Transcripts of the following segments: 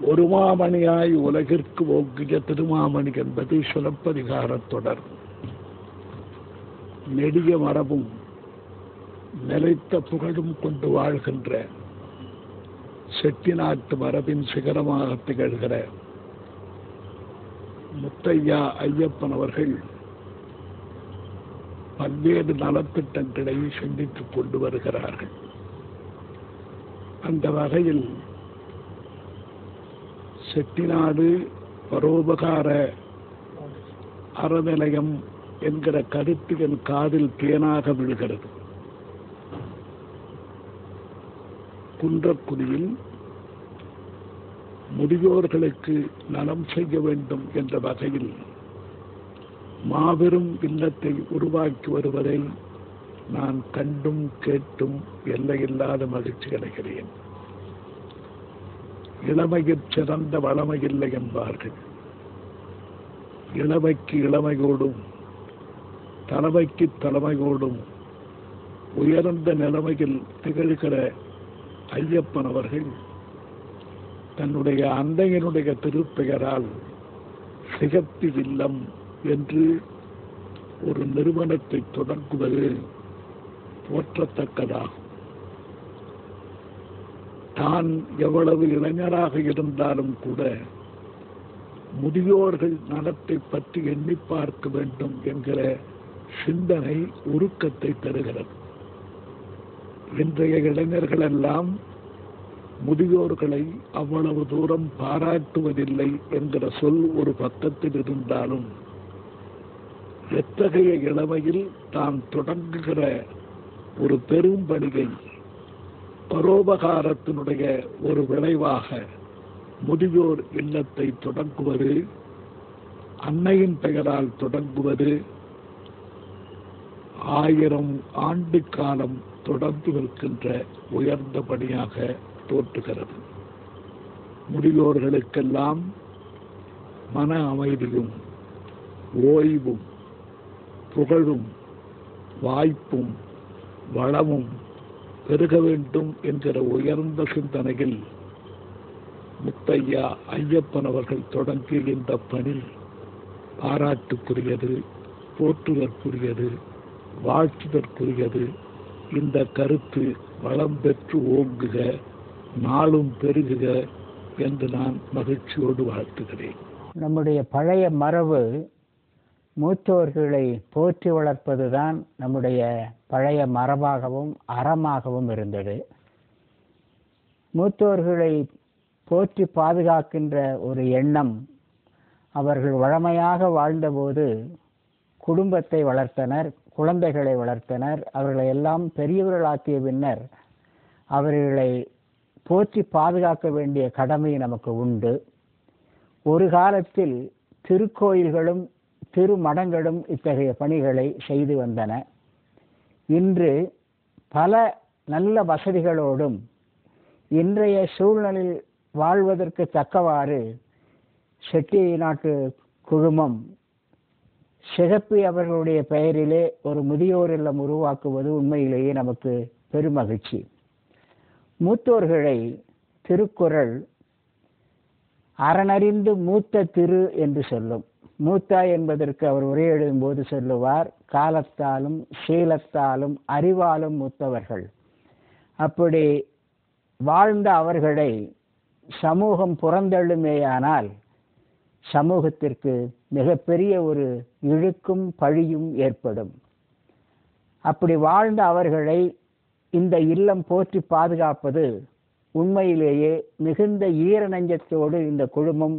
ஒரு மாமணியாய் உலகிற்கு ஓங்கிய திருமாமணி என்பது சிலப்பதிகாரத் தொடர். நெடிய மரபும் நிலைத்த புகழும் கொண்டு வாழ்கின்ற செட்டிநாட்டு மரபின் சிகரமாக திகழ்கிற முத்தையா ஐயப்பன் அவர்கள் பல்வேறு நலத்திட்டங்களை சிந்தித்துக் கொண்டு வருகிறார்கள். அந்த வகையில் செட்டிநாடு பரோபகார அறநிலையம் என்கிற கருத்து என் காதில் தேனாக விழுகிறது. குன்றக்குடியில் முதியோர்களுக்கு நலம் செய்ய வேண்டும் என்ற வகையில் மாபெரும் இல்லத்தை உருவாக்கி வருவதை நான் கண்டும் கேட்டும் எல்லையில்லாத மகிழ்ச்சி அடைகிறேன். இளமையில் சிறந்த வளமை இல்லை என்பார்கள். இளமைக்கு இளமையோடும் தலைமைக்கு தலைமையோடும் உயர்ந்த நிலைமையில் திகழ்கிற ஐயப்பன் அவர்கள் தன்னுடைய அன்னையனுடைய திருப்பெயரால் சிகத்தி இல்லம் என்று ஒரு நிறுவனத்தை தொடங்குவது போற்றத்தக்கதாகும். தான் எவ்வளவு இளைஞராக இருந்தாலும் கூட முதியோர்கள் நலத்தை பற்றி எண்ணி பார்க்க வேண்டும் என்கிற சிந்தனை உருக்கத்தை தருகிறது. இன்றைய இளைஞர்கள் எல்லாம் முதியோர்களை அவ்வளவு தூரம் பாராட்டுவதில்லை என்கிற சொல் ஒரு பக்கத்தில் இருந்தாலும் எத்தகைய இளமையில் தான் தொடங்குகிற ஒரு பெரும் பணியை பரோபகாரத்தினுடைய ஒரு விளைவாக முதியோர் இல்லத்தை தொடங்குவது, அன்னையின் பெயரால் தொடங்குவது 1000 ஆண்டு காலம் தொடர்ந்து நிற்கின்ற உயர்ந்த பணியாக தோற்றுகிறது. முதியோர்களுக்கெல்லாம் மன அமைதியும் ஓய்வும் புகழும் வாய்ப்பும் வளமும் பெருக வேண்டும் என்கிற உயர்ந்த சிந்தனையில் முத்தையா ஐயப்பன் அவர்கள் தொடங்கிய இந்த பணி பாராட்டுக்குரியது, போற்றுதற்குரியது, வாழ்த்துதற்குரியது. இந்த கருத்து வளம் பெற்று ஓங்குக, நாளும் பெருகுக என்று நான் மகிழ்ச்சியோடு வாழ்த்துகிறேன். நம்முடைய பழைய மரபு மூத்தோர்களை போற்றி வளர்ப்பதுதான் நம்முடைய பழைய மரபாகவும் அறமாகவும் இருந்தது. மூத்தோர்களை போற்றி பாதுகாக்கின்ற ஒரு எண்ணம் அவர்கள் வழமையாக வாழ்ந்தபோது குடும்பத்தை வளர்த்தனர், குழந்தைகளை வளர்த்தனர். அவர்களை எல்லாம் பெரியவர்களாக்கிய பின்னர் அவர்களை போற்றி பாதுகாக்க வேண்டிய கடமை நமக்கு உண்டு. ஒரு காலத்தில் திருக்கோயில்களும் திருமடங்களும் இத்தகைய பணிகளை செய்து வந்தன. இன்று பல நல்ல வசதிகளோடும் இன்றைய சூழ்நிலையில் வாழ்வதற்கு தக்கவாறு செட்டி நாட்டு குழுமம் சிகப்பி அவர்களுடைய பெயரிலே ஒரு முதியோர் இல்லம் உருவாக்குவது உண்மையிலேயே நமக்கு பெருமகிழ்ச்சி. மூத்தோர்களை திருக்குறள் அறனறிந்து மூத்த திரு என்று சொல்லும். மூத்தா என்பதற்கு அவர் உரை எழுதும்போது சொல்லுவார், காலத்தாலும் சீலத்தாலும் அறிவாலும் மூத்தவர்கள். அப்படி வாழ்ந்த அவர்களை சமூகம் புறந்தள்ளுமேயானால் சமூகத்திற்கு மிகப்பெரிய ஒரு இழுக்கும் பழியும் ஏற்படும். அப்படி வாழ்ந்த அவர்களை இந்த இல்லம் போற்றி பாதுகாப்பது உண்மையிலேயே மிகுந்த ஈர நெஞ்சத்தோடு இந்த குழுமம்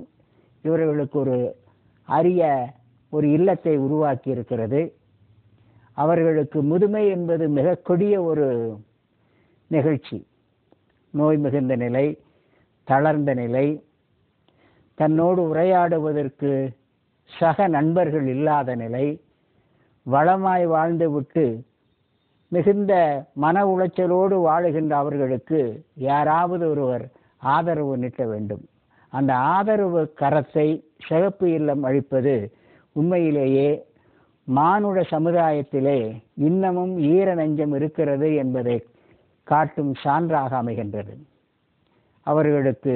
இவர்களுக்கு ஒரு அரிய ஒரு இல்லத்தை உருவாக்கி இருக்கிறது. அவர்களுக்கு முதுமை என்பது மிக கொடிய ஒரு நிகழ்ச்சி. நோய் மிகுந்த நிலை, தளர்ந்த நிலை, தன்னோடு உரையாடுவதற்கு சக நண்பர்கள் இல்லாத நிலை, வளமாய் வாழ்ந்துவிட்டு மிகுந்த மன உளைச்சலோடு வாழுகின்ற அவர்களுக்கு யாராவது ஒருவர் ஆதரவு நீட்ட வேண்டும். அந்த ஆதரவு கரத்தை சிகப்பு இல்லம் அளிப்பது உண்மையிலேயே மானுட சமுதாயத்திலே இன்னமும் ஈர நெஞ்சம் இருக்கிறது என்பதை காட்டும் சான்றாக அமைகின்றது. அவர்களுக்கு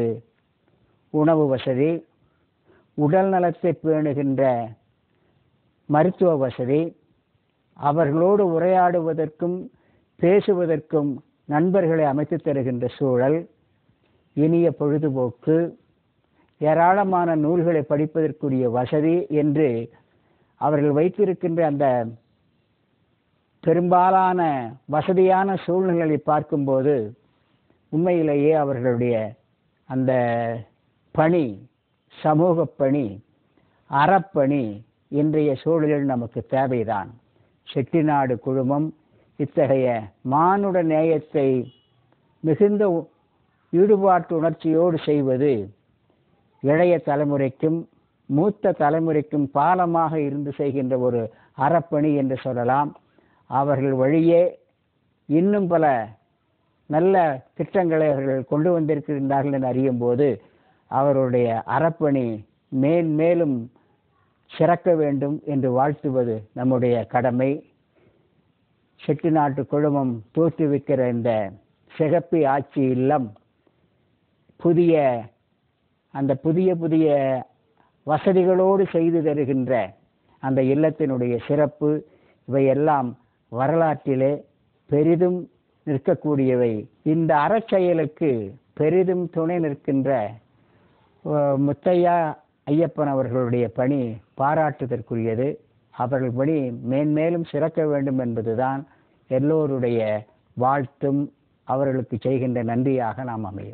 உணவு வசதி, உடல் நலத்தை பேணுகின்ற மருத்துவ வசதி, அவர்களோடு உரையாடுவதற்கும் பேசுவதற்கும் நண்பர்களை அமைத்து தருகின்ற சூழல், இனிய பொழுதுபோக்கு, ஏராளமான நூல்களை படிப்பதற்குரிய வசதி என்று அவர்கள் வைத்திருக்கின்ற அந்த பெரும்பாலான வசதியான சூழ்நிலைகளை பார்க்கும்போது உண்மையிலேயே அவர்களுடைய அந்த பணி, சமூக பணி, அறப்பணி இன்றைய சூழலில் நமக்கு தேவைதான். செட்டிநாடு குழுமம் இத்தகைய மானுட நேயத்தை மிகுந்த ஈடுபாட்டு உணர்ச்சியோடு செய்வது இளைய தலைமுறைக்கும் மூத்த தலைமுறைக்கும் பாலமாக இருந்து செய்கின்ற ஒரு அறப்பணி என்று சொல்லலாம். அவர்கள் வழியே இன்னும் பல நல்ல திட்டங்களை அவர்கள் கொண்டு வந்திருக்கின்றார்கள் என்று அறியும் போது அவருடைய அறப்பணி மேன்மேலும் சிறக்க வேண்டும் என்று வாழ்த்துவது நம்முடைய கடமை. செட்டிநாட்டு குழுமம் தோற்றுவிக்கிற இந்த சிகப்பி ஆட்சி இல்லம் புதிய வசதிகளோடு செய்து தருகின்ற அந்த இல்லத்தினுடைய சிறப்பு, இவையெல்லாம் வரலாற்றிலே பெரிதும் நிற்கக்கூடியவை. இந்த அறச்செயலுக்கு பெரிதும் துணை நிற்கின்ற முத்தையா ஐயப்பன் அவர்களுடைய பணி பாராட்டுதற்குரியது. அவர்கள் பணி மேன்மேலும் சிறக்க வேண்டும் என்பதுதான் எல்லோருடைய வாழ்த்தும் அவர்களுக்கு செய்கின்ற நன்றியாக நாம் அமையும்.